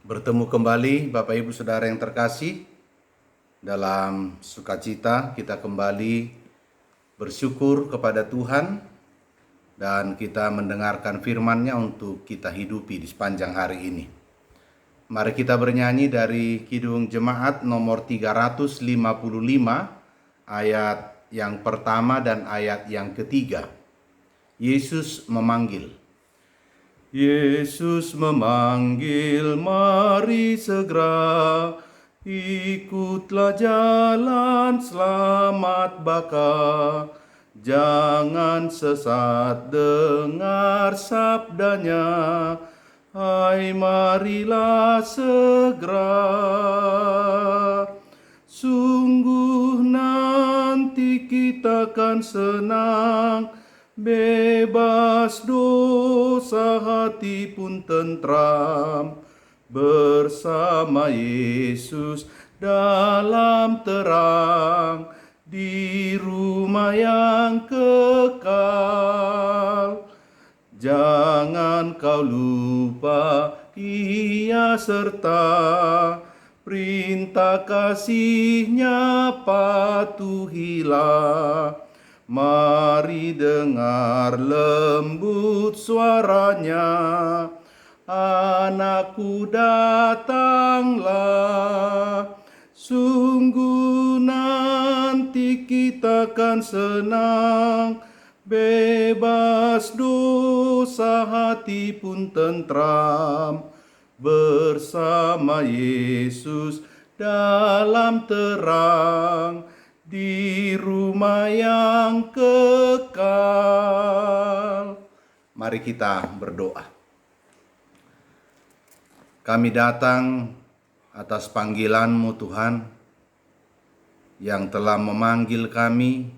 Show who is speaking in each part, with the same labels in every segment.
Speaker 1: Bertemu kembali Bapak Ibu Saudara yang terkasih, dalam sukacita kita kembali bersyukur kepada Tuhan dan kita mendengarkan firman-Nya untuk kita hidupi di sepanjang hari ini. Mari kita bernyanyi dari Kidung Jemaat nomor 355 ayat yang pertama dan ayat yang ketiga. Yesus memanggil. Yesus memanggil, mari segera, ikutlah jalan selamat baka. Jangan sesat, dengar sabdanya, hai marilah segera. Sungguh nanti kita akan senang, bebas dosa, hati pun tentram, bersama Yesus dalam terang, di rumah yang kekal. Jangan kau lupa Ia serta, perintah kasih-Nya patuhilah. Mari dengar lembut suaranya, anakku datanglah. Sungguh nanti kita akan senang, bebas dosa, hati pun tentram, bersama Yesus dalam terang, di rumah yang kekal. Mari kita berdoa. Kami datang atas panggilan-Mu Tuhan, yang telah memanggil kami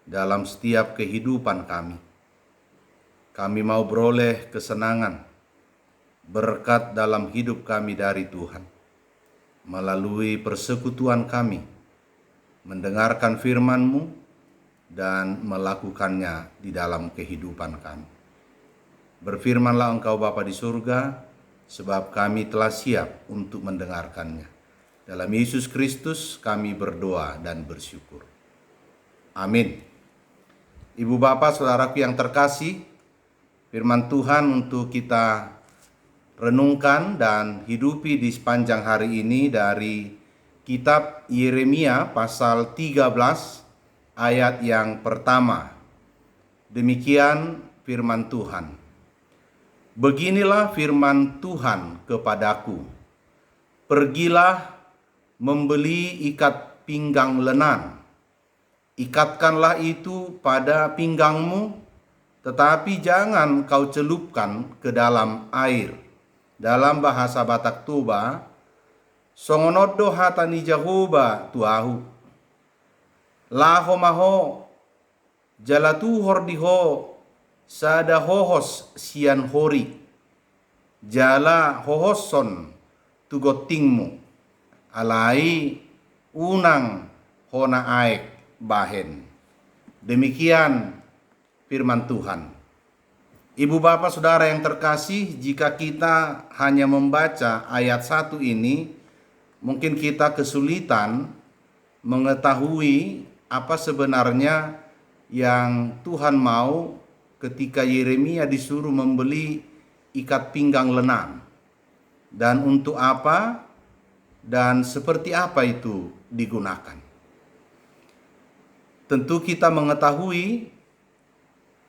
Speaker 1: dalam setiap kehidupan kami. Kami mau beroleh kesenangan, berkat dalam hidup kami dari Tuhan, melalui persekutuan kami, mendengarkan firman-Mu dan melakukannya di dalam kehidupan kami. Berfirmanlah Engkau Bapa di surga, sebab kami telah siap untuk mendengarkannya. Dalam Yesus Kristus kami berdoa dan bersyukur. Amin. Ibu Bapak Saudaraku yang terkasih, firman Tuhan untuk kita renungkan dan hidupi di sepanjang hari ini dari Kitab Yeremia pasal 13 ayat yang pertama. Demikian firman Tuhan. Beginilah firman Tuhan kepadaku. Pergilah membeli ikat pinggang lenan. Ikatkanlah itu pada pinggangmu, tetapi jangan kau celupkan ke dalam air. Dalam bahasa Batak Toba, songonodo hatani Jehovah tuahu. Laho maho jalatu hordiho sada hohos sian hori. Jala hohoson tugotingmu. Alai unang hona aek bahen. Demikian firman Tuhan. Ibu bapak saudara yang terkasih, jika kita hanya membaca ayat 1 ini, mungkin kita kesulitan mengetahui apa sebenarnya yang Tuhan mau ketika Yeremia disuruh membeli ikat pinggang lenan. Dan untuk apa dan seperti apa itu digunakan. Tentu kita mengetahui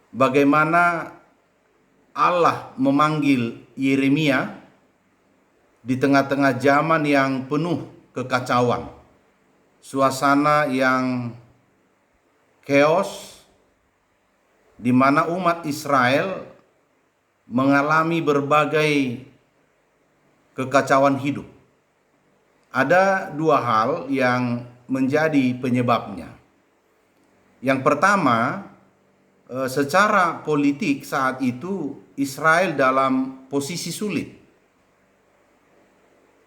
Speaker 1: bagaimana Allah memanggil Yeremia di tengah-tengah zaman yang penuh kekacauan, suasana yang chaos, di mana umat Israel mengalami berbagai kekacauan hidup. Ada dua hal yang menjadi penyebabnya. Yang pertama, secara politik saat itu Israel dalam posisi sulit.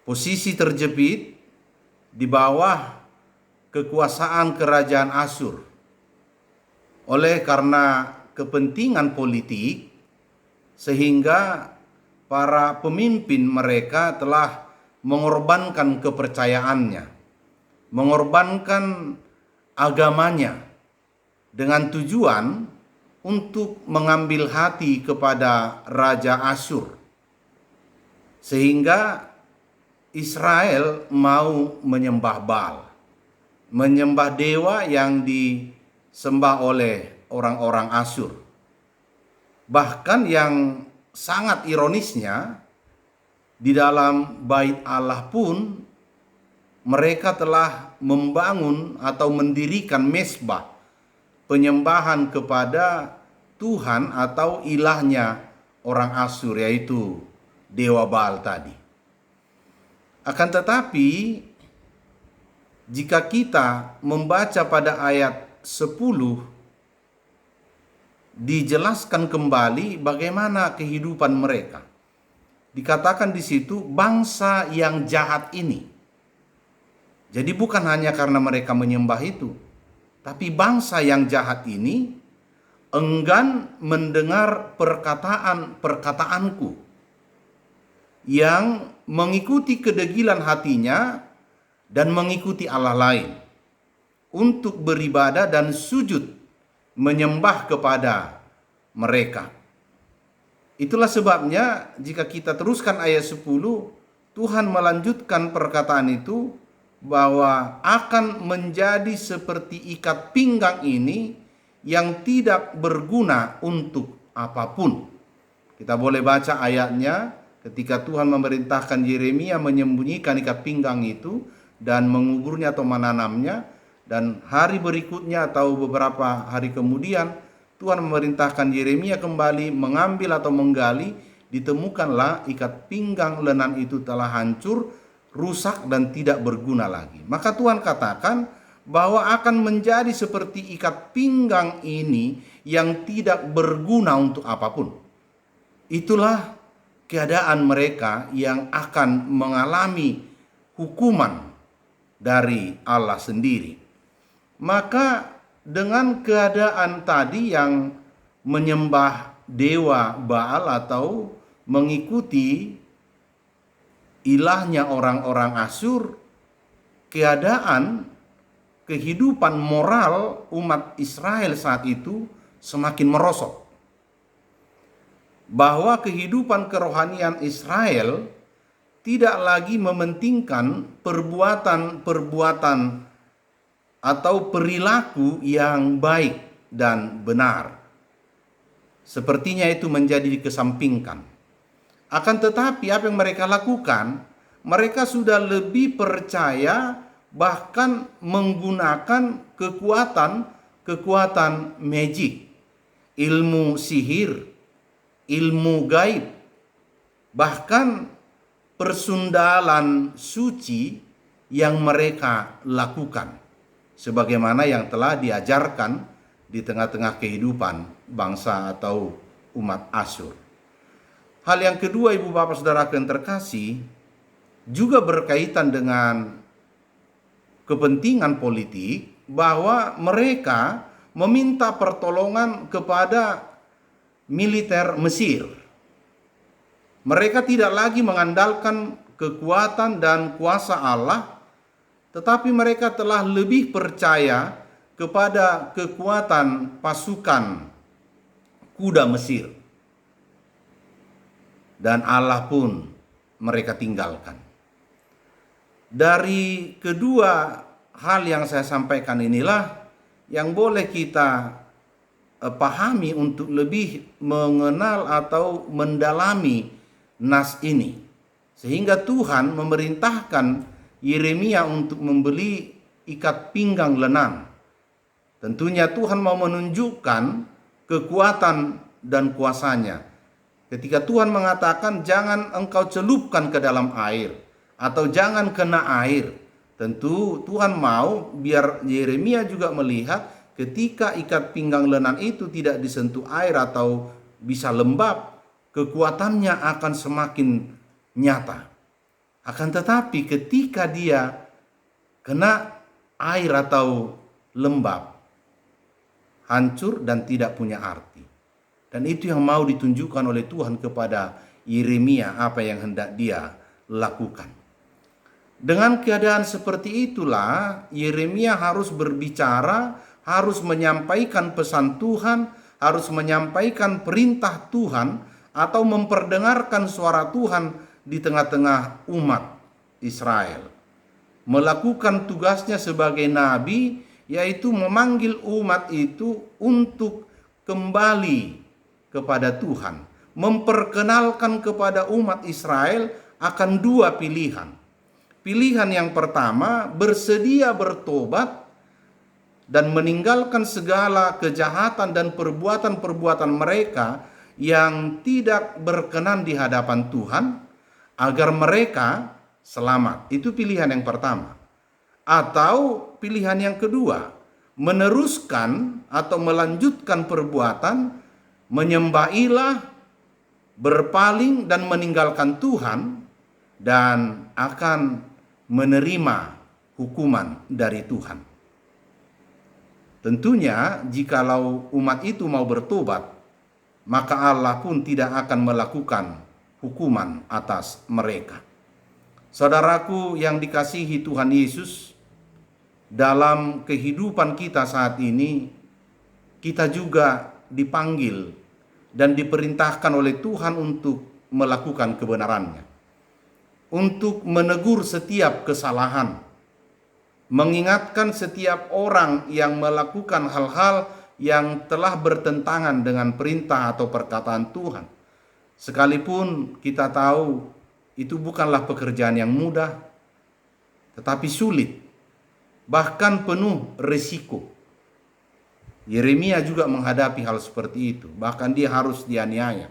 Speaker 1: Posisi terjepit di bawah kekuasaan kerajaan Asyur. Oleh karena kepentingan politik, sehingga para pemimpin mereka telah mengorbankan kepercayaannya, mengorbankan agamanya dengan tujuan untuk mengambil hati kepada Raja Asyur. Sehingga Israel mau menyembah Baal, menyembah dewa yang disembah oleh orang-orang Asyur. Bahkan yang sangat ironisnya, di dalam bait Allah pun mereka telah membangun atau mendirikan mezbah penyembahan kepada Tuhan atau ilahnya orang Asyur, yaitu dewa Baal tadi. Akan tetapi, jika kita membaca pada ayat 10, dijelaskan kembali bagaimana kehidupan mereka. Dikatakan di situ bangsa yang jahat ini. Jadi bukan hanya karena mereka menyembah itu, tapi bangsa yang jahat ini enggan mendengar perkataan-perkataanku, yang mengikuti kedegilan hatinya dan mengikuti Allah lain untuk beribadah dan sujud menyembah kepada mereka. Itulah sebabnya jika kita teruskan ayat 10, Tuhan melanjutkan perkataan itu bahwa akan menjadi seperti ikat pinggang ini yang tidak berguna untuk apapun. Kita boleh baca ayatnya ketika Tuhan memerintahkan Yeremia menyembunyikan ikat pinggang itu dan menguburnya atau menanamnya, dan hari berikutnya atau beberapa hari kemudian Tuhan memerintahkan Yeremia kembali mengambil atau menggali, ditemukanlah ikat pinggang lenan itu telah hancur, rusak dan tidak berguna lagi. Maka Tuhan katakan bahwa akan menjadi seperti ikat pinggang ini yang tidak berguna untuk apapun. Itulah keadaan mereka yang akan mengalami hukuman dari Allah sendiri. Maka dengan keadaan tadi yang menyembah dewa Baal atau mengikuti ilahnya orang-orang Asyur, kehidupan moral umat Israel saat itu semakin merosot. Bahwa kehidupan kerohanian Israel tidak lagi mementingkan perbuatan-perbuatan atau perilaku yang baik dan benar. Sepertinya itu menjadi dikesampingkan. Akan tetapi apa yang mereka lakukan, mereka sudah lebih percaya bahkan menggunakan kekuatan magic, ilmu sihir, ilmu gaib, bahkan persundalan suci yang mereka lakukan, sebagaimana yang telah diajarkan di tengah-tengah kehidupan bangsa atau umat Asyur. Hal yang kedua, ibu bapak saudara yang terkasih, juga berkaitan dengan kepentingan politik, bahwa mereka meminta pertolongan kepada militer Mesir. Mereka tidak lagi mengandalkan kekuatan dan kuasa Allah, tetapi mereka telah lebih percaya kepada kekuatan pasukan kuda Mesir. Dan Allah pun mereka tinggalkan. Dari kedua hal yang saya sampaikan inilah yang boleh kita pahami untuk lebih mengenal atau mendalami nas ini. Sehingga Tuhan memerintahkan Yeremia untuk membeli ikat pinggang lenan. Tentunya Tuhan mau menunjukkan kekuatan dan kuasanya. Ketika Tuhan mengatakan jangan engkau celupkan ke dalam air atau jangan kena air, tentu Tuhan mau biar Yeremia juga melihat ketika ikat pinggang lenan itu tidak disentuh air atau bisa lembab, kekuatannya akan semakin nyata. Akan tetapi ketika dia kena air atau lembab, hancur dan tidak punya arti. Dan itu yang mau ditunjukkan oleh Tuhan kepada Yeremia apa yang hendak dia lakukan. Dengan keadaan seperti itulah Yeremia harus berbicara, harus menyampaikan pesan Tuhan, harus menyampaikan perintah Tuhan atau memperdengarkan suara Tuhan di tengah-tengah umat Israel. Melakukan tugasnya sebagai nabi, yaitu memanggil umat itu untuk kembali kepada Tuhan, memperkenalkan kepada umat Israel akan dua pilihan. Pilihan yang pertama, bersedia bertobat dan meninggalkan segala kejahatan dan perbuatan-perbuatan mereka yang tidak berkenan di hadapan Tuhan agar mereka selamat. Itu pilihan yang pertama. Atau pilihan yang kedua, meneruskan atau melanjutkan perbuatan, menyembah ilah, berpaling dan meninggalkan Tuhan, dan akan menerima hukuman dari Tuhan. Tentunya jikalau umat itu mau bertobat, maka Allah pun tidak akan melakukan hukuman atas mereka. Saudaraku yang dikasihi Tuhan Yesus, dalam kehidupan kita saat ini, kita juga dipanggil dan diperintahkan oleh Tuhan untuk melakukan kebenarannya, untuk menegur setiap kesalahan, mengingatkan setiap orang yang melakukan hal-hal yang telah bertentangan dengan perintah atau perkataan Tuhan. Sekalipun kita tahu itu bukanlah pekerjaan yang mudah, tetapi sulit, bahkan penuh risiko. Yeremia juga menghadapi hal seperti itu, bahkan dia harus dianiaya.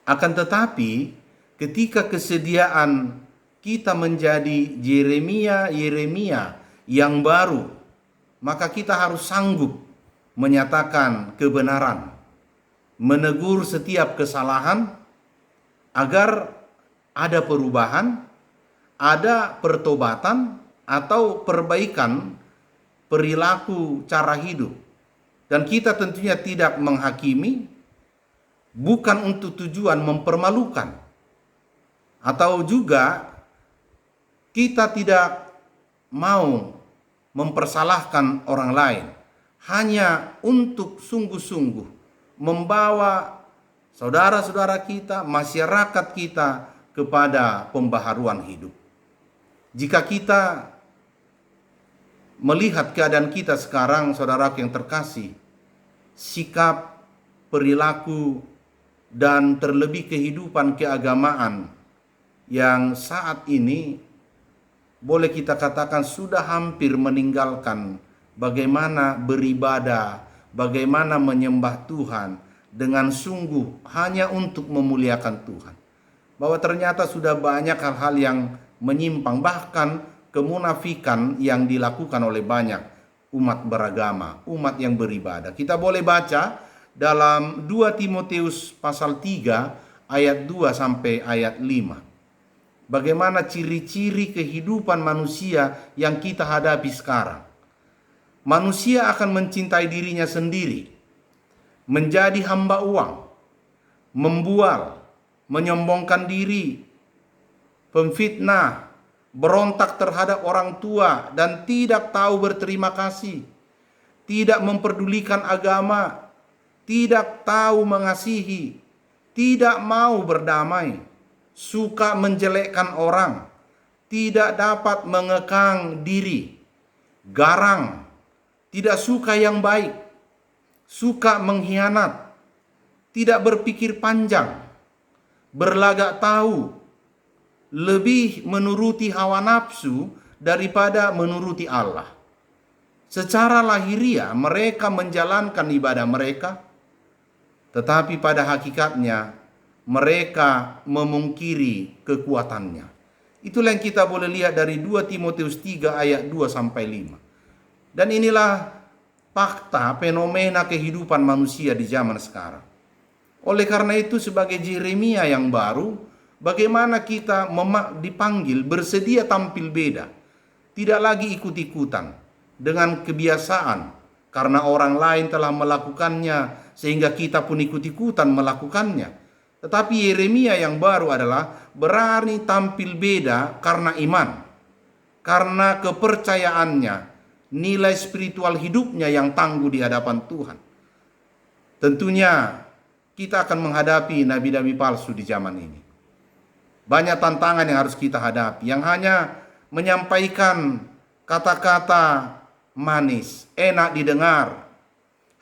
Speaker 1: Akan tetapi ketika kesediaan kita menjadi Yeremia yang baru, maka kita harus sanggup menyatakan kebenaran, menegur setiap kesalahan agar ada perubahan, ada pertobatan atau perbaikan perilaku cara hidup. Dan kita tentunya tidak menghakimi, bukan untuk tujuan mempermalukan, atau juga kita tidak mau mempersalahkan orang lain, hanya untuk sungguh-sungguh membawa saudara-saudara kita, masyarakat kita kepada pembaharuan hidup. Jika kita melihat keadaan kita sekarang, saudara yang terkasih, sikap, perilaku, dan terlebih kehidupan keagamaan yang saat ini boleh kita katakan sudah hampir meninggalkan bagaimana beribadah, bagaimana menyembah Tuhan dengan sungguh hanya untuk memuliakan Tuhan. Bahwa ternyata sudah banyak hal-hal yang menyimpang, bahkan kemunafikan yang dilakukan oleh banyak umat beragama, umat yang beribadah. Kita boleh baca dalam 2 Timotius pasal 3 ayat 2 sampai ayat 5. Bagaimana ciri-ciri kehidupan manusia yang kita hadapi sekarang. Manusia akan mencintai dirinya sendiri, menjadi hamba uang, membual, menyombongkan diri, pemfitnah, berontak terhadap orang tua dan tidak tahu berterima kasih, tidak memperdulikan agama, tidak tahu mengasihi, tidak mau berdamai, suka menjelekkan orang, tidak dapat mengekang diri, garang, tidak suka yang baik, suka mengkhianat, tidak berpikir panjang, berlagak tahu, lebih menuruti hawa nafsu daripada menuruti Allah. Secara lahiriah mereka menjalankan ibadah mereka, tetapi pada hakikatnya mereka memungkiri kekuatannya. Itulah yang kita boleh lihat dari 2 Timotius 3 ayat 2 sampai 5. Dan inilah fakta fenomena kehidupan manusia di zaman sekarang. Oleh karena itu sebagai Yeremia yang baru, bagaimana kita dipanggil bersedia tampil beda, tidak lagi ikut-ikutan dengan kebiasaan karena orang lain telah melakukannya sehingga kita pun ikut-ikutan melakukannya. Tetapi Yeremia yang baru adalah berani tampil beda karena iman, karena kepercayaannya, nilai spiritual hidupnya yang tangguh di hadapan Tuhan. Tentunya kita akan menghadapi nabi-nabi palsu di zaman ini. Banyak tantangan yang harus kita hadapi, yang hanya menyampaikan kata-kata manis, enak didengar,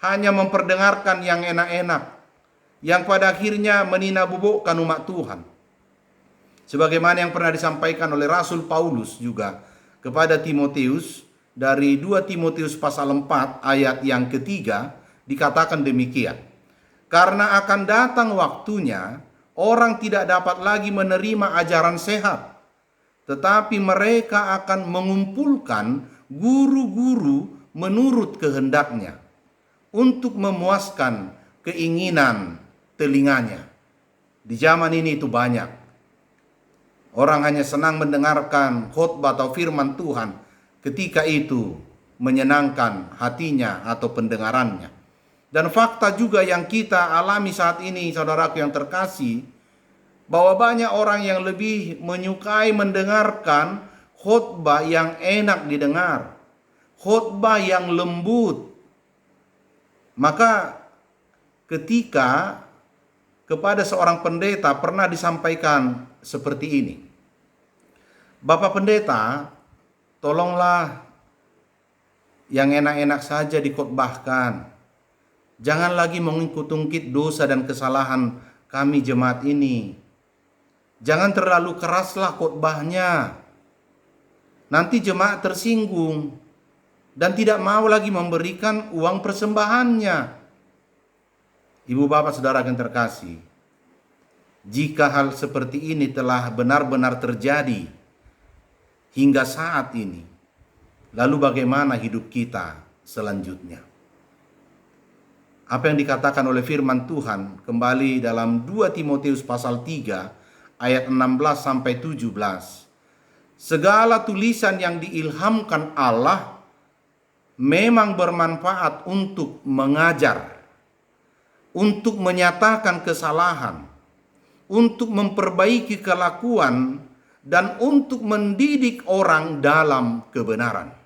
Speaker 1: hanya memperdengarkan yang enak-enak, yang pada akhirnya meninabobokan umat Tuhan. Sebagaimana yang pernah disampaikan oleh Rasul Paulus juga kepada Timotius dari 2 Timotius pasal 4 ayat yang ketiga, dikatakan demikian. Karena akan datang waktunya orang tidak dapat lagi menerima ajaran sehat, tetapi mereka akan mengumpulkan guru-guru menurut kehendaknya untuk memuaskan keinginan telinganya. Di zaman ini itu banyak. Orang hanya senang mendengarkan khotbah atau firman Tuhan ketika itu menyenangkan hatinya atau pendengarannya. Dan fakta juga yang kita alami saat ini, saudaraku yang terkasih, bahwa banyak orang yang lebih menyukai mendengarkan khotbah yang enak didengar, khotbah yang lembut. Maka ketika kepada seorang pendeta pernah disampaikan seperti ini, "Bapak pendeta, tolonglah yang enak-enak saja dikhotbahkan. Jangan lagi mengungkit-ungkit dosa dan kesalahan kami jemaat ini. Jangan terlalu keraslah khotbahnya. Nanti jemaat tersinggung dan tidak mau lagi memberikan uang persembahannya." Ibu bapak saudara yang terkasih, jika hal seperti ini telah benar-benar terjadi hingga saat ini, lalu bagaimana hidup kita selanjutnya? Apa yang dikatakan oleh firman Tuhan kembali dalam 2 Timotius pasal 3 ayat 16 sampai 17. Segala tulisan yang diilhamkan Allah memang bermanfaat untuk mengajar, untuk menyatakan kesalahan, untuk memperbaiki kelakuan, dan untuk mendidik orang dalam kebenaran.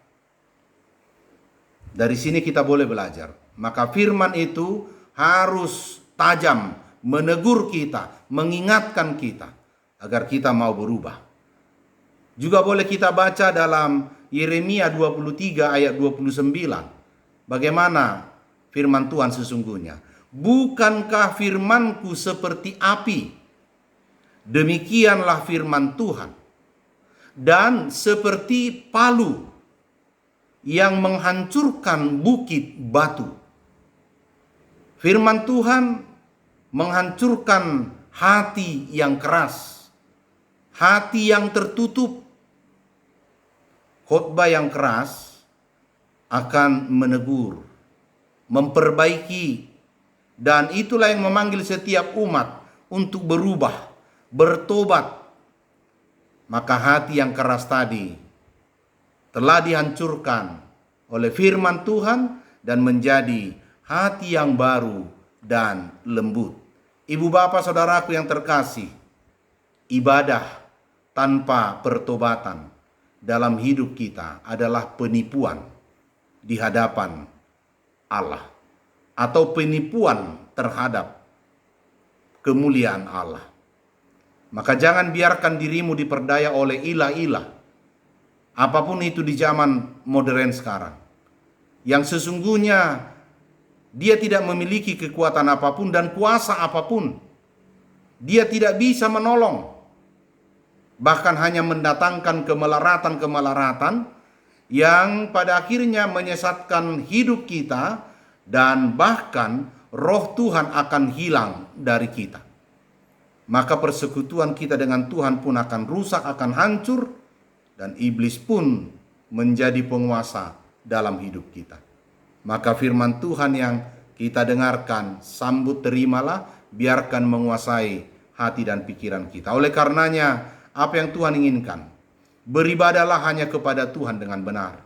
Speaker 1: Dari sini kita boleh belajar. Maka firman itu harus tajam, menegur kita, mengingatkan kita agar kita mau berubah. Juga boleh kita baca dalam Yeremia 23 ayat 29. Bagaimana firman Tuhan sesungguhnya? "Bukankah firmanku seperti api? Demikianlah firman Tuhan. Dan seperti palu yang menghancurkan bukit batu." Firman Tuhan menghancurkan hati yang keras, hati yang tertutup. Khotbah yang keras akan menegur, memperbaiki, dan itulah yang memanggil setiap umat untuk berubah, bertobat. Maka hati yang keras tadi telah dihancurkan oleh firman Tuhan dan menjadi hati yang baru dan lembut. Ibu bapak saudaraku yang terkasih, ibadah tanpa pertobatan dalam hidup kita adalah penipuan di hadapan Allah, atau penipuan terhadap kemuliaan Allah. Maka jangan biarkan dirimu diperdaya oleh ilah-ilah, apapun itu di zaman modern sekarang, yang sesungguhnya dia tidak memiliki kekuatan apapun dan kuasa apapun. Dia tidak bisa menolong, bahkan hanya mendatangkan kemelaratan-kemelaratan yang pada akhirnya menyesatkan hidup kita, dan bahkan roh Tuhan akan hilang dari kita. Maka persekutuan kita dengan Tuhan pun akan rusak, akan hancur, dan iblis pun menjadi penguasa dalam hidup kita. Maka firman Tuhan yang kita dengarkan, sambut, terimalah, biarkan menguasai hati dan pikiran kita. Oleh karenanya, apa yang Tuhan inginkan, beribadahlah hanya kepada Tuhan dengan benar,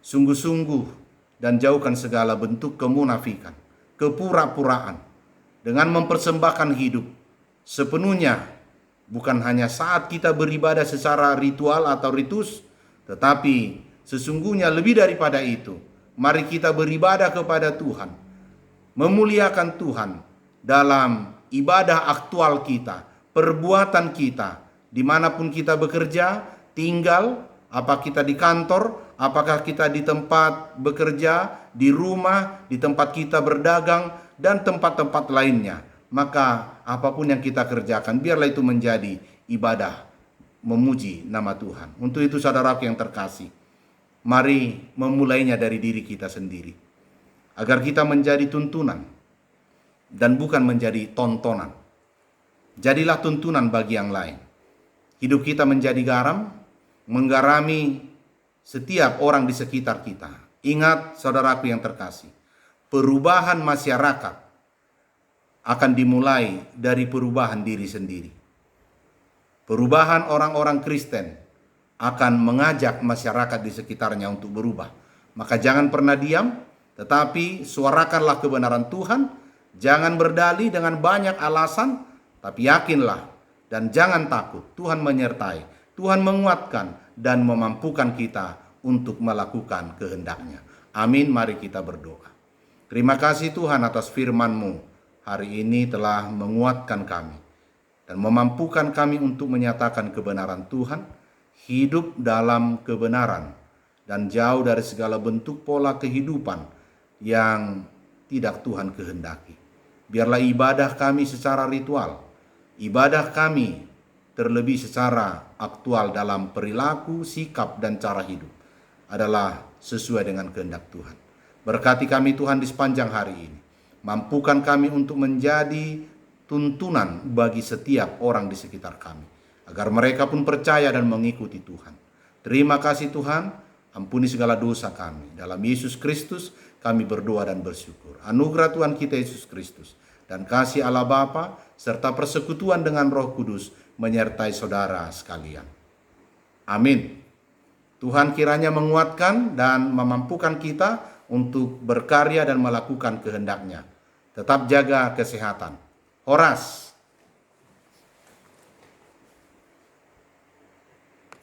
Speaker 1: sungguh-sungguh, dan jauhkan segala bentuk kemunafikan, kepura-puraan, dengan mempersembahkan hidup sepenuhnya, bukan hanya saat kita beribadah secara ritual atau ritus, tetapi sesungguhnya lebih daripada itu. Mari kita beribadah kepada Tuhan, memuliakan Tuhan dalam ibadah aktual kita, perbuatan kita, dimanapun kita bekerja, tinggal, apa kita di kantor, apakah kita di tempat bekerja, di rumah, di tempat kita berdagang, dan tempat-tempat lainnya. Maka apapun yang kita kerjakan, biarlah itu menjadi ibadah memuji nama Tuhan. Untuk itu saudaraku yang terkasih, mari memulainya dari diri kita sendiri, agar kita menjadi tuntunan dan bukan menjadi tontonan. Jadilah tuntunan bagi yang lain. Hidup kita menjadi garam, menggarami setiap orang di sekitar kita. Ingat saudaraku yang terkasih, perubahan masyarakat akan dimulai dari perubahan diri sendiri. Perubahan orang-orang Kristen akan mengajak masyarakat di sekitarnya untuk berubah. Maka jangan pernah diam, tetapi suarakanlah kebenaran Tuhan. Jangan berdalih dengan banyak alasan, tapi yakinlah dan jangan takut. Tuhan menyertai, Tuhan menguatkan dan memampukan kita untuk melakukan kehendak-Nya. Amin, mari kita berdoa. Terima kasih Tuhan atas firman-Mu. Hari ini telah menguatkan kami dan memampukan kami untuk menyatakan kebenaran Tuhan, hidup dalam kebenaran, dan jauh dari segala bentuk pola kehidupan yang tidak Tuhan kehendaki. Biarlah ibadah kami secara ritual, ibadah kami terlebih secara aktual dalam perilaku, sikap, dan cara hidup adalah sesuai dengan kehendak Tuhan. Berkati kami Tuhan di sepanjang hari ini. Mampukan kami untuk menjadi tuntunan bagi setiap orang di sekitar kami, agar mereka pun percaya dan mengikuti Tuhan. Terima kasih Tuhan, ampuni segala dosa kami. Dalam Yesus Kristus kami berdoa dan bersyukur. Anugerah Tuhan kita Yesus Kristus dan kasih Allah Bapa serta persekutuan dengan Roh Kudus menyertai saudara sekalian. Amin. Tuhan kiranya menguatkan dan memampukan kita untuk berkarya dan melakukan kehendak-Nya. Tetap jaga kesehatan. Horas.